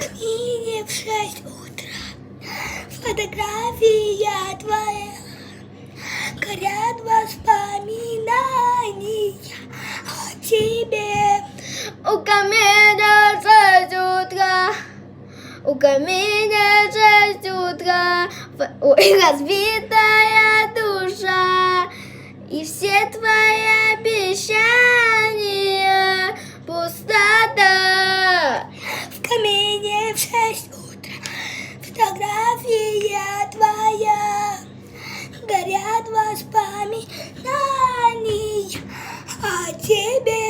камине в 6 утра. Фотография твоя. Горят воспоминания о тебе. У каминя 6 утра. У каминя 6 утра. Ой, разбитая душа. И все твои обещания пустота. В камине в 6 утра. Фотография твоя. Горят воспоминания о тебе.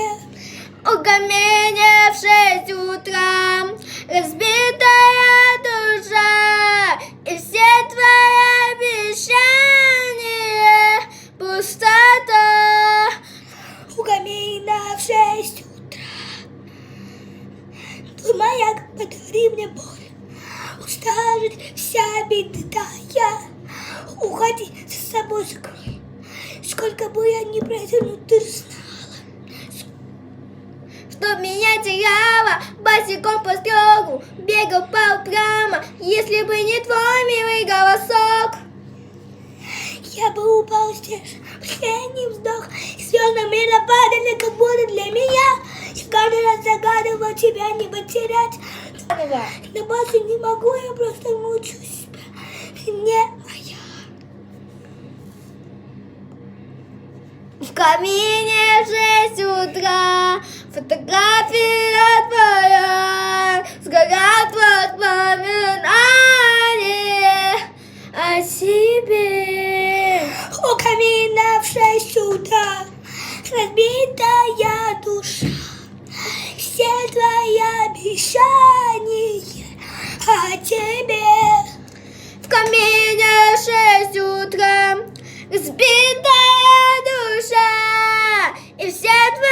У каминя в 6 утра. Разбитая душа. И все твои обещания пустота. У камина в 6 утра. Твой маяк, подари мне боль. Устажет вся беда. Уходи, за собой закрой. Сколько бы я ни протянул, ты знала. Чтоб меня теряла, босиком по стеклу бегал по утрам. Если бы не твой милый голосок, Я бы упал здесь, последний вздох. И звезды мира падали, как будто для меня. Я каждый раз загадывал тебя не потерять. На базе не могу, я просто мучу себя. Не моя. в камине в 6 утра. Фотография твоя. Сгорят воспоминания о себе. У камина в 6 утра. Разбитая душа. Все твои обещания о тебе. В камине в 6 утра. Разбитая душа. И все твои